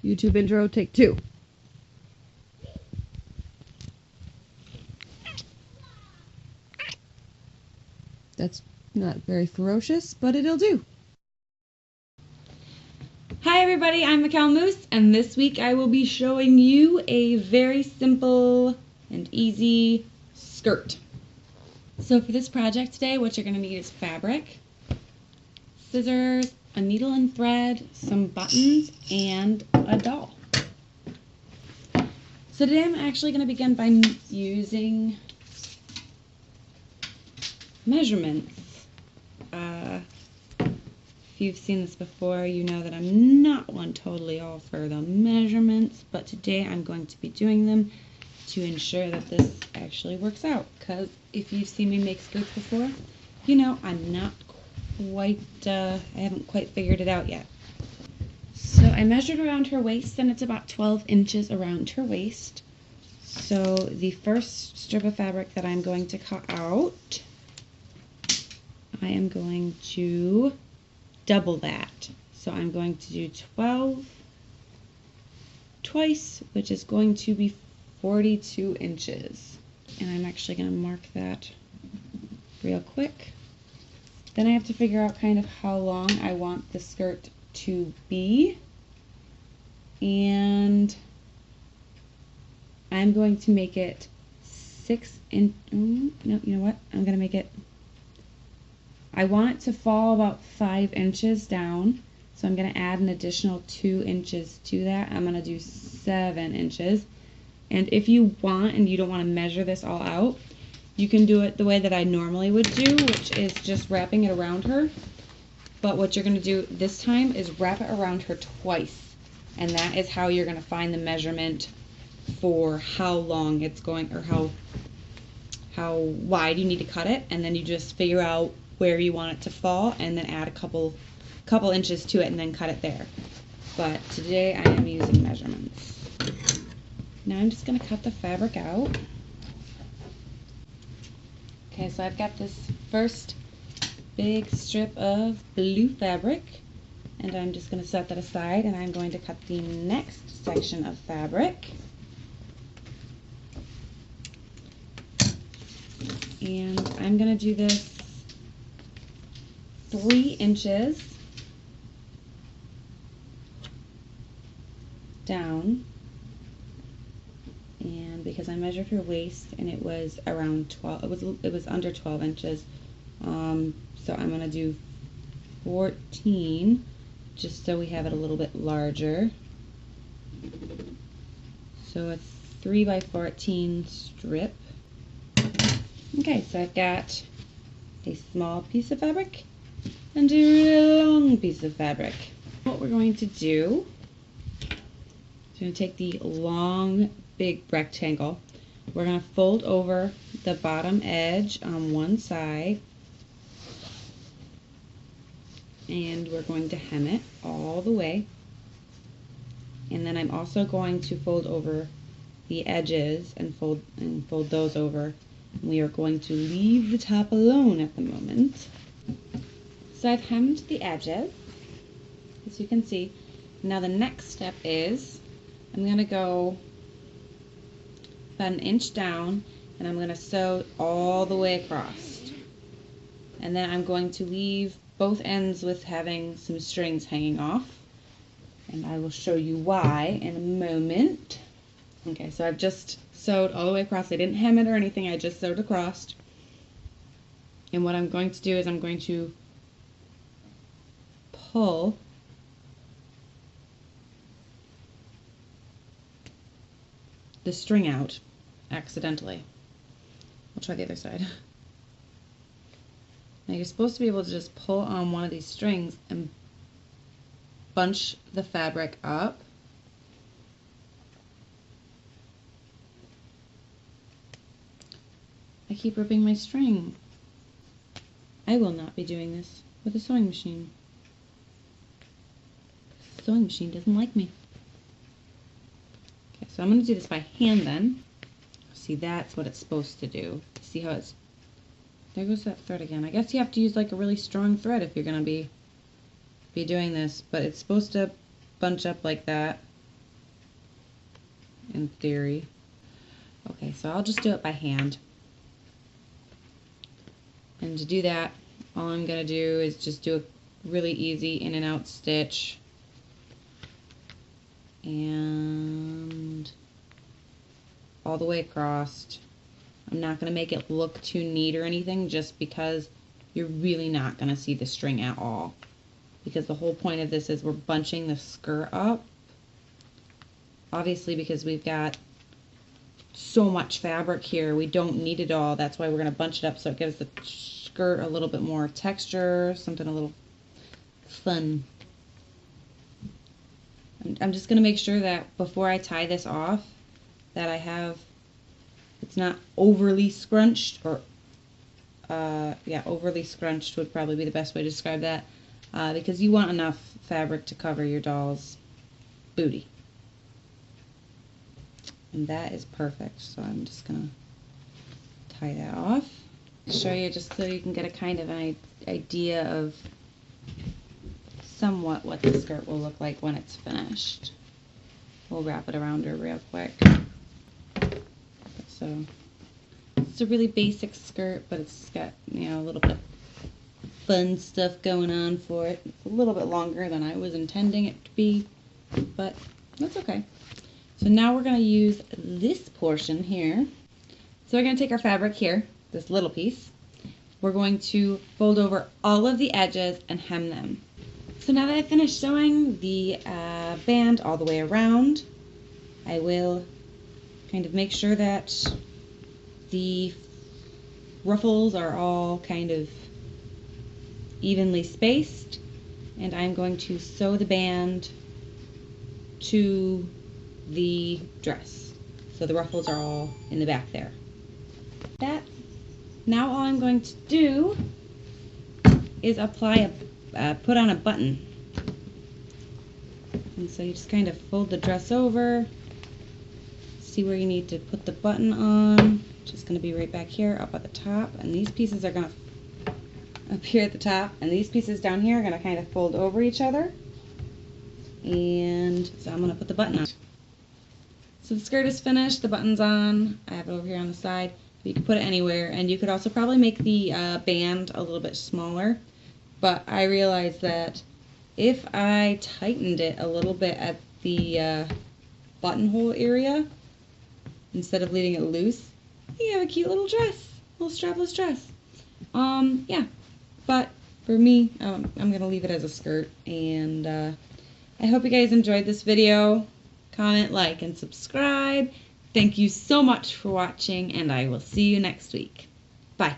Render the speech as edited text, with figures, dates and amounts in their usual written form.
YouTube intro, take 2. That's not very ferocious, but it'll do. Hi everybody, I'm Mikkel Moose, and this week I will be showing you a very simple and easy skirt. So for this project today, what you're going to need is fabric, scissors, a needle and thread, some buttons, and a doll. So today I'm actually going to begin by using measurements. If you've seen this before, you know that I'm not one totally all for the measurements, but today I'm going to be doing them to ensure that this actually works out. Because if you've seen me make skirts before, you know I'm not quite, I haven't quite figured it out yet. So I measured around her waist, and it's about 12 inches around her waist. So the first strip of fabric that I'm going to cut out, I am going to double that. So I'm going to do 12 twice, which is going to be 42 inches. And I'm actually going to mark that real quick. Then I have to figure out kind of how long I want the skirt to be. And I'm going to make it 6 inch. No, you know what? I'm going to make it, I want it to fall about 5 inches down, so I'm going to add an additional 2 inches to that. I'm going to do 7 inches. And if you want and you don't want to measure this all out, you can do it the way that I normally would do, which is just wrapping it around her. But what you're going to do this time is wrap it around her twice. And that is how you're going to find the measurement for how long it's going, or how wide you need to cut it. And then you just figure out where you want it to fall, and then add a couple inches to it, and then cut it there. But today I am using measurements. Now I'm just going to cut the fabric out. Okay, so I've got this first big strip of blue fabric, and I'm just going to set that aside, and I'm going to cut the next section of fabric. And I'm going to do this 3 inches down, and because I measured her waist and it was around 12, it was under 12 inches, so I'm gonna do 14 just so we have it a little bit larger. So a 3 by 14 strip. Okay, so I've got a small piece of fabric and a really long piece of fabric. What we're going to do is going to take the long, big rectangle. We're going to fold over the bottom edge on one side, and we're going to hem it all the way. And then I'm also going to fold over the edges and fold those over. We are going to leave the top alone at the moment. So I've hemmed the edges, as you can see. Now the next step is I'm going to go about 1 inch down, and I'm going to sew all the way across. And then I'm going to leave both ends with having some strings hanging off. And I will show you why in a moment. Okay, so I've just sewed all the way across. I didn't hem it or anything, I just sewed across. And what I'm going to do is I'm going to pull the string out accidentally. I'll try the other side. Now you're supposed to be able to just pull on one of these strings and bunch the fabric up. I keep ripping my string. I will not be doing this with a sewing machine. The sewing machine doesn't like me. Okay, so I'm going to do this by hand then. See, that's what it's supposed to do. See how it's... There goes that thread again. I guess you have to use like a really strong thread if you're going to be doing this, but it's supposed to bunch up like that. in theory. Okay, so I'll just do it by hand. And to do that, all I'm going to do is just do a really easy in and out stitch. And all the way across. I'm not going to make it look too neat or anything, just because you're really not going to see the string at all. Because the whole point of this is we're bunching the skirt up. Obviously, because we've got so much fabric here, we don't need it all. That's why we're going to bunch it up so it gives the skirt a little bit more texture, something a little fun. I'm just going to make sure that before I tie this off, that I have, it's not overly scrunched, or yeah, overly scrunched would probably be the best way to describe that, because you want enough fabric to cover your doll's booty. And that is perfect, so I'm just going to tie that off. Show you just so you can get a kind of an idea of somewhat what the skirt will look like when it's finished. We'll wrap it around her real quick. So it's a really basic skirt, but it's got, you know, a little bit of fun stuff going on for it. It's a little bit longer than I was intending it to be, but that's okay. So now we're going to use this portion here. So we're going to take our fabric here, this little piece. We're going to fold over all of the edges and hem them. So now that I've finished sewing the band all the way around, I will kind of make sure that the ruffles are all kind of evenly spaced, and I'm going to sew the band to the dress. So the ruffles are all in the back there. Now all I'm going to do is apply put on a button. And so you just kind of fold the dress over, see where you need to put the button on, which is going to be right back here up at the top, and these pieces are going to appear at the top, and these pieces down here are going to kind of fold over each other. And so I'm going to put the button on. So the skirt is finished, the button's on, I have it over here on the side. You can put it anywhere, and you could also probably make the band a little bit smaller, but I realized that if I tightened it a little bit at the buttonhole area, instead of leaving it loose, you have a cute little dress, little strapless dress. Yeah, but for me, I'm going to leave it as a skirt, and I hope you guys enjoyed this video. Comment, like, and subscribe. Thank you so much for watching, and I will see you next week. Bye.